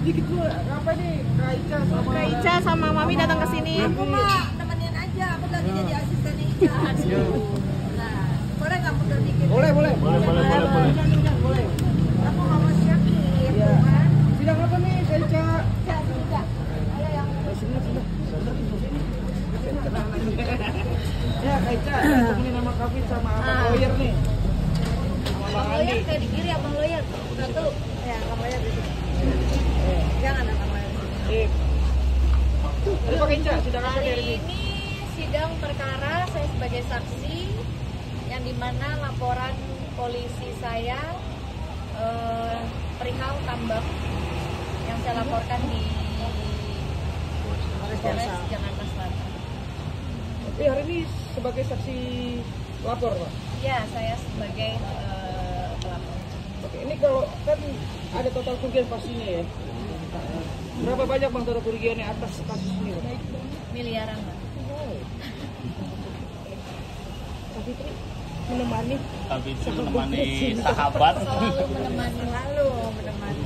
sedikit dulu, apa nih? Kak Ica sama Mami datang ke sini. Aku mah nemenin aja, aku lagi jadi asisten Ica. Nah, boleh nggak mundur dikit? Boleh. Aku nggak mau siap nih, Iya. kan? Sidang apa nih, Kak Ica? Tidak. Ayo yang Ya, Kak Ica, temenin sama Kavin sama Abang Lawyer nih. Sama Bang Abang Andi. Lawyer kayak di kiri, Abang Lawyer. Satu. Ya, Abang Lawyer di sini. Jangan Abang Lawyer. Ada Kak Ica, sidang apa nih hari Hari ini? ini sidang perkara saya sebagai saksi yang dimana laporan polisi saya perihal tambang yang saya laporkan di Polres Jakarta Selatan. Tapi hari ini sebagai saksi lapor, Pak. Ya, saya sebagai pelapor. Oke, ini kalau kan ada total kerugian pastinya ya. Berapa banyak Bang total kerugiannya atas kasus ini, Pak? Miliaran, Pak. Kak Fitri menemani. Tapi itu menemani sahabat. Selalu menemani. Lalu menemani.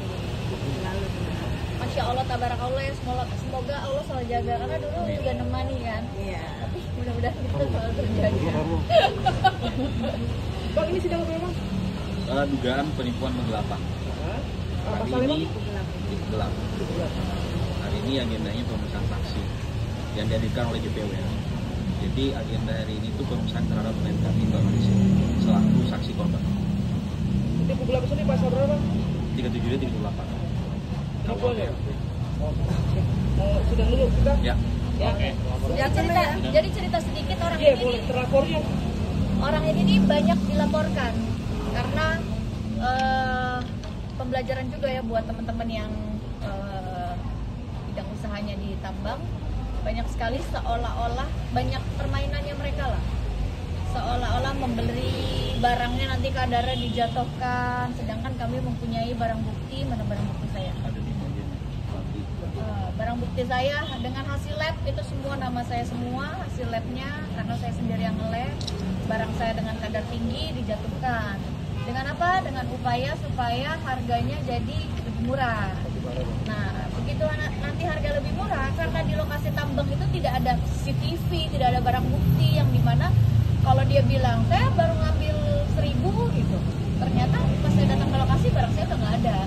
Masya Allah, tabarakallah ya, semoga Allah selalu jaga. Karena dulu juga nemani kan. Iya. Tapi mudah-mudahan kita selalu terjaga. Bang, ini sidang apa ya, Bang? Dugaan penipuan penggelapan. Hari Pasalnya, ini digelar. Hari ini agendanya pemeriksaan saksi yang dihadirkan oleh JPW. Jadi agenda hari ini itu pemeriksaan terhadap Mendak Indonesia selaku saksi korban. Ini penggelapan ini pasal berapa? 37 dan 38. Kapolnya. Mau sidang dulu kita? Ya. Oke. Jadi cerita sedikit orang Iya, ini boleh. Terlapornya. orang ini nih banyak dilaporkan karena pembelajaran juga ya buat teman-teman yang bidang usahanya di tambang. Banyak sekali seolah-olah banyak permainannya mereka lah, seolah-olah membeli barangnya nanti kadarnya dijatuhkan, sedangkan kami mempunyai barang bukti. Mana barang bukti saya? Ada di meja. Barang bukti saya dengan hasil lab itu semua nama saya semua, hasil labnya karena saya sendiri yang nge-lab. Barang saya dengan kadar tinggi dijatuhkan. Dengan apa? Dengan upaya supaya harganya jadi lebih murah. Nah, begitu nanti harga lebih murah karena di lokasi tambang itu tidak ada CCTV, tidak ada barang bukti yang dimana kalau dia bilang saya baru ngambil 1.000 gitu, ternyata pas saya datang ke lokasi barang saya udah nggak ada.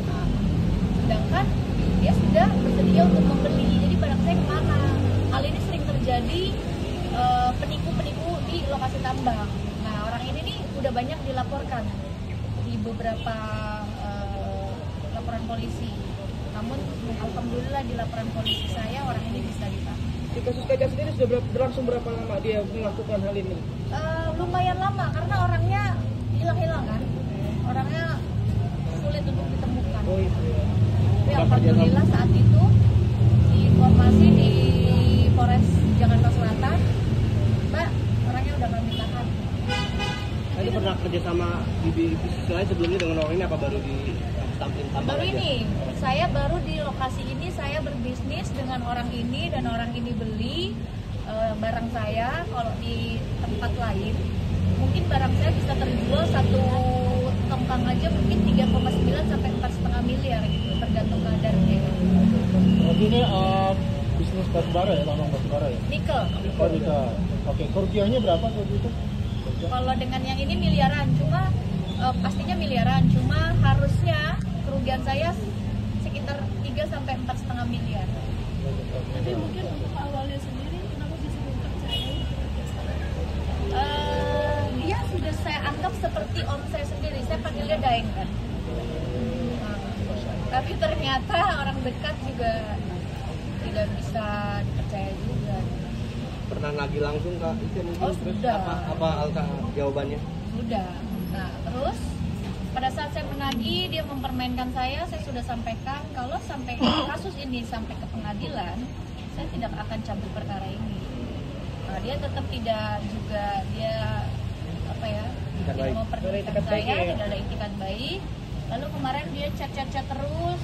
Nah, sedangkan dia sudah bersedia untuk membeli, jadi barang saya kemana? Hal ini sering terjadi penipu-penipu di lokasi tambang. Nah, orang ini nih udah banyak dilaporkan di beberapa laporan polisi. Namun alhamdulillah di laporan polisi saya orang ini bisa ditangkap. Di kasus Kak Ica sendiri sudah berlangsung berapa lama dia melakukan hal ini? Lumayan lama karena orangnya hilang-hilang kan. Orangnya sulit untuk ditemukan. Oh itu ya. Tapi alhamdulillah saat itu diinformasi di Polres Jakarta Selatan, Mbak, orangnya udah kami tahan. Tadi pernah kerja sama di bisnis lain sebelumnya dengan orang ini apa baru di tampilin tambang Baru aja? ini, saya baru di lokasi ini saya berbisnis dengan orang ini dan orang ini beli barang saya. Kalau di tempat lain mungkin barang saya bisa terjual satu tongkang aja mungkin 3,9 sampai 4,5 miliar gitu, tergantung kadarnya. Berarti ini bisnis batubara ya, tambang batubara ya? Nikel. Oh, nikel. Oke, kerugiannya berapa waktu itu? Kalau dengan yang ini miliaran, cuma pastinya miliaran, cuma harusnya kerugian saya sekitar 3 sampai 4,5 miliar. Tapi mungkin untuk awalnya sendiri kenapa bisa dipercaya? Dia sudah saya anggap seperti om saya sendiri, saya panggilnya Daeng kan. Tapi ternyata orang dekat juga tidak bisa dipercaya juga. Pernah nagih langsung Kak Ica mungkin? Oh, Terus sudah. apa alka jawabannya? Sudah. Nah, terus pada saat saya menagih, dia mempermainkan saya sudah sampaikan kalau sampai kasus ini sampai ke pengadilan, saya tidak akan cabut perkara ini. Nah, dia tetap tidak juga, dia apa ya, tidak mau perdulikan saya, tidak ada itikat baik. Lalu kemarin dia chat-chat terus,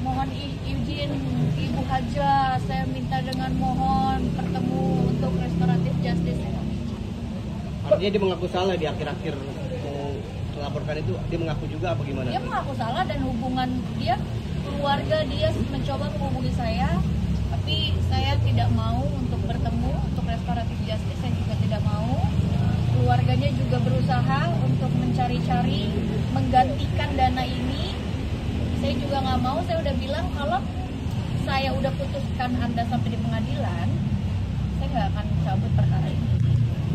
mohon izin Ibu Haja, saya minta dengan mohon bertemu untuk restoratif justice. Artinya dia mengaku salah di akhir-akhir melaporkan itu, dia mengaku juga apa gimana? Dia mengaku salah dan hubungan dia keluarga dia mencoba menghubungi saya, tapi saya tidak mau untuk bertemu, untuk restoratif justice saya juga tidak mau. Keluarganya juga berusaha untuk mencari-cari menggantikan dana ini. Saya juga nggak mau, saya udah bilang kalau saya udah putuskan Anda sampai di pengadilan, saya nggak akan cabut perkara ini.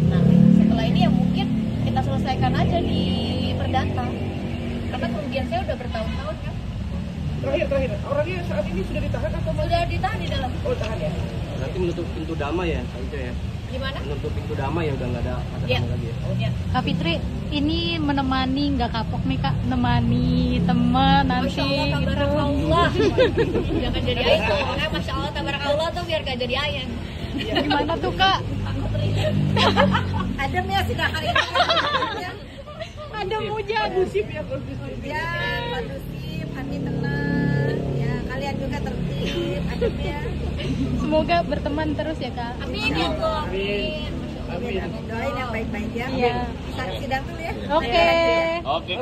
Nah, setelah ini ya mungkin kita selesaikan aja di perdata. Karena kerugian saya udah bertahun-tahun kan. Terakhir, orangnya saat ini sudah ditahan atau Sudah ditahan di dalam. Oh, tahan ya. Berarti menutup pintu damai ya, Kak Ica ya? Gimana? Menutup pintu damai ya, udah nggak ada Ya. macam lagi ya? Ya. Kak Fitri, ini menemani nggak kapok nih Kak, nemani teman nanti Masya Allah, gitu. tabarakallah. Jangan jadi ayam. Pokoknya Masya Allah, tabarakallah tuh biar gak jadi ayam. Gimana tuh Kak? Adem ya sidang hari ini. Ada hujan. Kondusif ya, kondusif. Ya, kondusif, hati tenang. Ya, kalian juga tertib, adem ya. Semoga berteman terus ya Kak. Amin ya Allah. Amin. Amin. Doain yang baik-baik ya. Iya. Sidang dulu ya. Oke.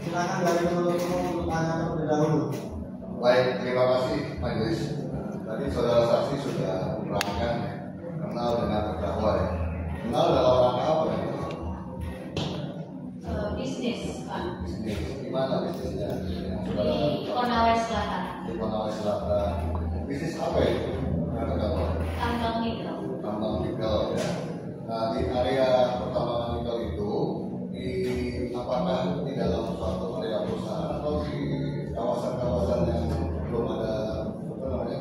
Silakan dari penuntut umum untuk tanya terlebih dahulu. Baik, terima kasih majelis. Tadi saudara saksi sudah menerangkan kenal dengan terdakwa ya. Kenal dalam rangka apa ya? Bisnis, Pak. Bisnis. Di mana bisnisnya? Di Konawe Selatan. Di Konawe Selatan. Bisnis apa itu? Yang terdakwa? Tambang nikel. Tambang nikel ya. Nah, di area pertambangan nikel itu apakah di dalam suatu area perusahaan atau di kawasan-kawasan yang belum ada area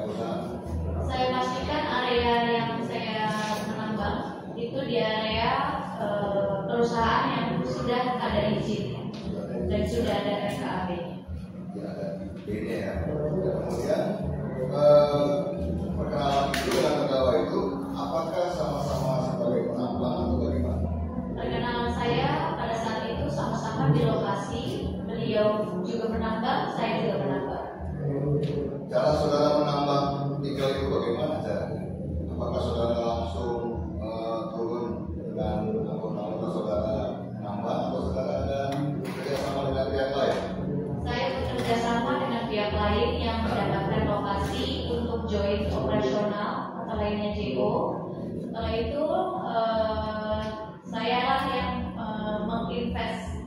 perusahaan? Saya pastikan area yang saya menambang itu di area perusahaan yang sudah ada izin dan sudah ada RKAB. Ya, ada ini ya. Kemudian perkenalan itu dengan terdakwa itu apakah sama-sama sebagai penambang atau bagaimana? Perkenalan saya pada saat itu sama-sama di lokasi, beliau juga menambang, saya juga menambang. Cara saudara menambang nikel itu bagaimana caranya? Apakah saudara langsung turun dengan anggota saudara menambang atau saudara ada kerjasama dengan pihak lain? Saya bekerja sama dengan pihak lain yang mendapatkan lokasi untuk joint operasional atau lainnya JO. Setelah itu saya lah yang menginvest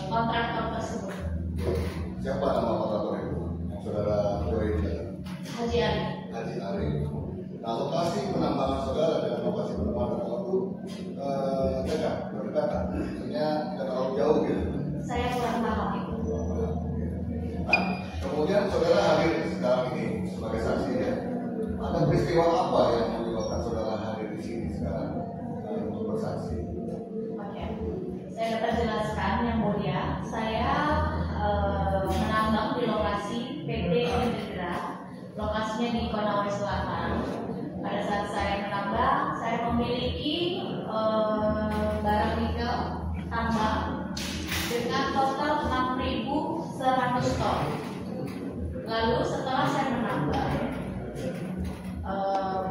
kontraktor tersebut. Siapa nama kontraktor itu? Yang saudara join dengan Haji Ali. Haji Ari. Nah, lokasi penambangan saudara dengan lokasi penambangan itu dekat, berdekatan. Maksudnya tidak terlalu jauh gitu. Saya kurang paham itu. Nah, kemudian saudara hadir sekarang ini sebagai saksi ya. Ada peristiwa apa yang menyebabkan saudara hadir di sini sekarang untuk bersaksi? Oke, saya dapat jelaskan yang mulia. Saya menambang di lokasi PT Integra, lokasinya di Konawe Selatan. Pada saat saya menambang, saya memiliki barang nikel tambang dengan total 6.100 ton. Lalu setelah saya menambang,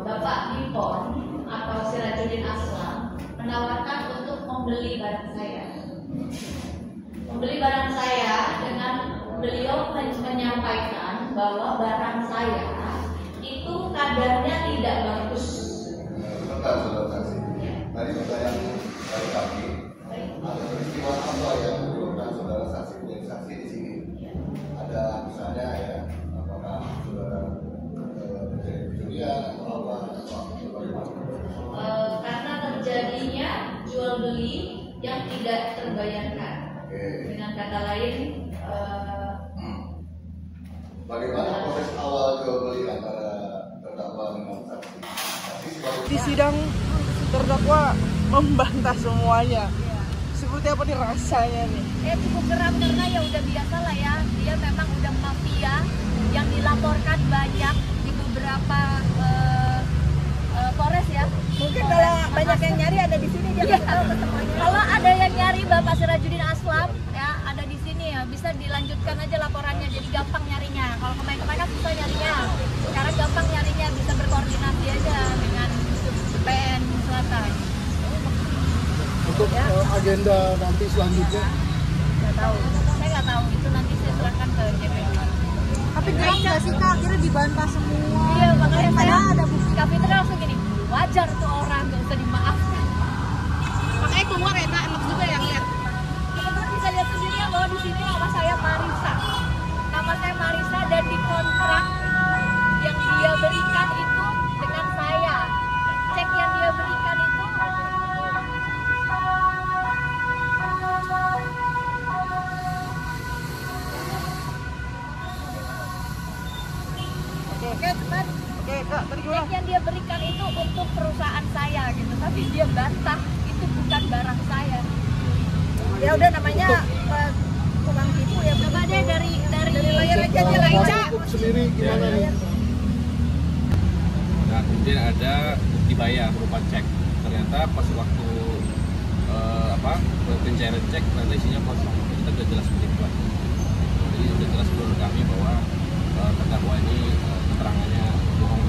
Bapak Ipon atau Sirajuddin Aslam menawarkan untuk membeli barang saya. Membeli barang saya dengan beliau menyampaikan bahwa barang saya itu kadarnya tidak bagus. Bentar saudara saksi. Tadi pertanyaan dari kami, ada peristiwa apa yang menyebabkan saudara saksi menjadi saksi di sini? Ada misalnya ya, apakah saudara menjadi pencurian atau apa? Atau bagaimana? Karena terjadinya jual beli yang tidak terbayarkan. Dengan kata lain, bagaimana proses awal jual beli antara terdakwa dengan saksi? Saksi sebagai Di sidang terdakwa membantah semuanya. Seperti apa nih rasanya nih? cukup geram karena ya udah biasa lah ya. Dia memang udah mafia yang dilaporkan banyak di beberapa Polres ya. Mungkin kalau banyak yang nyari ada di sini dia Iya. tahu ke semuanya. Kalau ada yang nyari Bapak Sirajuddin Aslam ya ada di sini ya, bisa dilanjutkan aja laporannya, jadi gampang nyarinya. Kalau kemarin-kemarin kan susah nyarinya, sekarang gampang nyarinya, bisa berkoordinasi aja dengan PN Selatan. Untuk agenda nanti selanjutnya Nggak tahu, saya nggak tahu. tahu, itu nanti saya serahkan ke JPU. Tapi gerak nggak sih Kak, akhirnya dibantah semua. Iya, makanya saya ada bukti. Kak Fitri langsung gini, wajar tuh orang, gak usah dimaafkan. Makanya keluar ya Kak, enak juga yang lihat. Teman-teman bisa lihat sendiri ya bahwa di sini nama saya Marisa. Nama saya Marisa dan di kontrak yang dia berikan itu dengan saya. Cek yang dia berikan itu Oke teman. Oke Kak, tadi cek yang dia berikan itu untuk perusahaan saya gitu, tapi dia bantah itu bukan barang saya. Ya udah namanya tukang tipu ya. Coba deh dari Layar aja dia Laica. Sendiri gimana nih? Nah, kemudian ada bukti bayar berupa cek. Ternyata pas waktu pencairan cek ternyata isinya kosong. Kita sudah jelas penipuan. Jadi sudah jelas menurut kami bahwa terdakwa ini keterangannya bohong.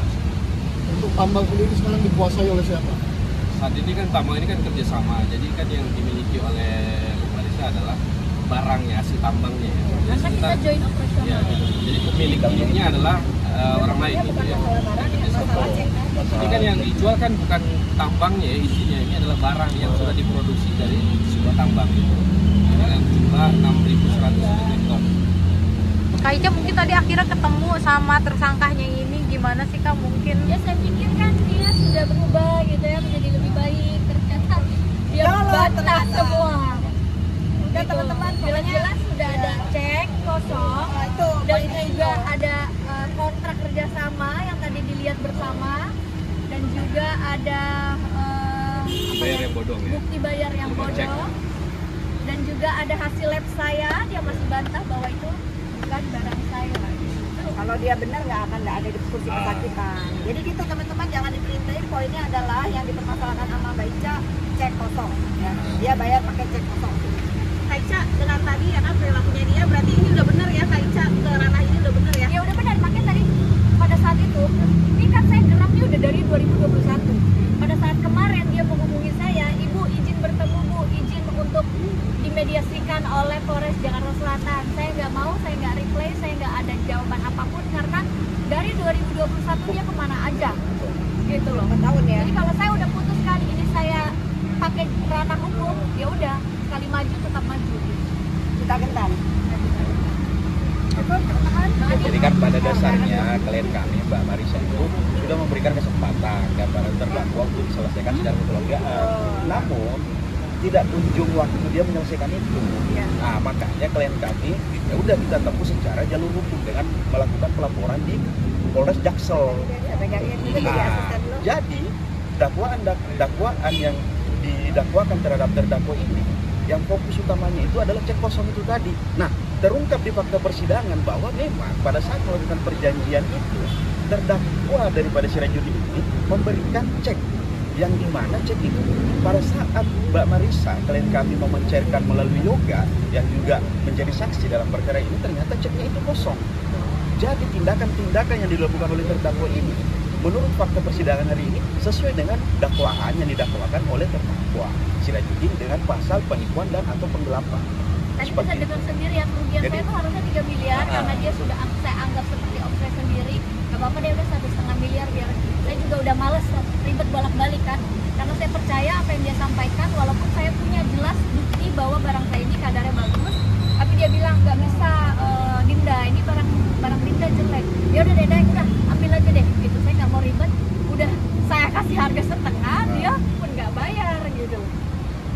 Untuk tambang sendiri sekarang dikuasai oleh siapa? Saat ini kan tambang ini kan kerjasama. Jadi kan yang dimiliki oleh Marisa adalah barangnya, hasil tambangnya. Karena kita join operasional. Ya, gitu. Jadi pemiliknya adalah orang lain gitu ya. Ini kan yang dijual kan bukan tambangnya ya, isinya ini adalah barang yang sudah diproduksi dari sebuah tambang gitu. Dengan jumlah 6.100 metrik ton. Kak Ica mungkin tadi akhirnya ketemu sama tersangkanya ini, gimana sih Kak mungkin? Ya saya pikir kan dia sudah berubah gitu ya, menjadi lebih baik. Ternyata dia bantah semua. Udah teman-teman, Jelas-jelas sudah ada cek kosong. Dan juga ada kontrak kerjasama yang tadi dilihat bersama. Dan juga ada Bayar yang bodong ya. bukti bayar yang bodong. Dan juga ada hasil lab saya, dia masih bantah bahwa itu bukan barang saya. kalau dia benar nggak ada di kursi pesakitan. Jadi gitu teman-teman, jangan diperintahin. Poinnya adalah yang dipermasalahkan sama Mbak Ica cek kosong. Ya. Dia bayar pakai cek kosong. Kak Ica dengan tadi ya kan perilakunya dia, berarti ini udah benar ya Kak Ica, ke ranah ini udah benar ya? Ya udah benar, makanya tadi pada saat itu, ini kan saya gerak ini udah dari 2021. Pada saat kemarin dia menghubungi saya, Ibu izin bertemu Bu, izin untuk dimediasikan oleh Polres Jakarta Selatan. Saya nggak mau, saya nggak reply, saya nggak ada jawaban apapun karena dari 2021 dia kemana aja, gitu loh. 4 tahun ya? Jadi kalau saya udah putuskan ini saya pakai ranah hukum, ya udah sekali maju tetap maju. Kita gentar. Jadi kan pada dasarnya klien kami Mbak Marisa itu sudah memberikan kesempatan kepada terdakwa untuk diselesaikan secara kekeluargaan. Namun tidak kunjung waktu dia menyelesaikan itu. Nah makanya klien kami ya udah kita tempuh secara jalur hukum dengan melakukan pelaporan di Polres Jaksel. Nah, jadi dakwaan yang didakwakan terhadap terdakwa ini, yang fokus utamanya itu adalah cek kosong itu tadi. Nah, terungkap di fakta persidangan bahwa memang pada saat melakukan perjanjian itu, terdakwa daripada Sirajudin ini memberikan cek, yang dimana cek itu pada saat Mbak Marisa, klien kami mau mencairkan melalui yoga, yang juga menjadi saksi dalam perkara ini, ternyata ceknya itu kosong. Jadi tindakan-tindakan yang dilakukan oleh terdakwa ini, menurut fakta persidangan hari ini, sesuai dengan dakwaan yang didakwakan oleh terdakwa Sirajudin dengan pasal penipuan dan atau penggelapan. Tadi bisa dengar sendiri ya, kerugian saya itu harusnya 3 miliar karena dia sudah saya anggap seperti opsi sendiri. Gak apa-apa deh, udah 1,5 miliar biar saya juga udah males ribet bolak-balik kan. Karena saya percaya apa yang dia sampaikan, walaupun saya punya jelas bukti bahwa barang saya ini kadarnya bagus, tapi dia bilang nggak bisa, Dinda, ini barang Dinda jelek. Ya udah Dinda, udah ambil aja deh gitu. Saya nggak mau ribet, udah saya kasih harga setengah, dia pun nggak bayar gitu.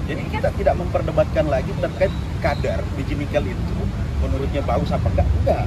Jadi kita tidak memperdebatkan lagi terkait kadar biji nikel itu menurutnya bagus apa enggak.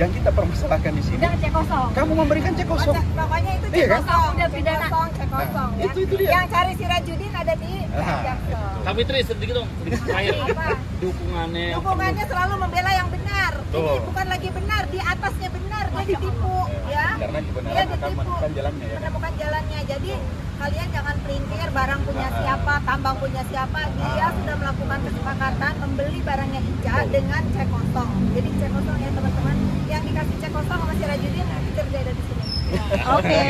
Yang kita permasalahkan di sini. Udah cek kosong. Kamu memberikan cek kosong. Pokoknya itu cek Iya kan? kosong, Udah pidana. cek kosong ya. Itu dia. Yang cari Sirajudin ada di Jaksel. Kami Tri sedikit dong, terakhir Apa? Dukungannya selalu membela yang benar. Ini bukan lagi benar, di atasnya benar, dia ditipu ya. Karena Dia kebenaran akan ditipu, menemukan jalannya ya. menemukan jalannya. Jadi kalian jangan pelintir barang punya siapa, tambang punya siapa. Dia sudah melakukan kesepakatan membeli barangnya Ica dengan cek kosong. Jadi cek kosong ya teman-teman. Yang dikasih cek kosong sama Sirajudin, kerja dari sini. Oke.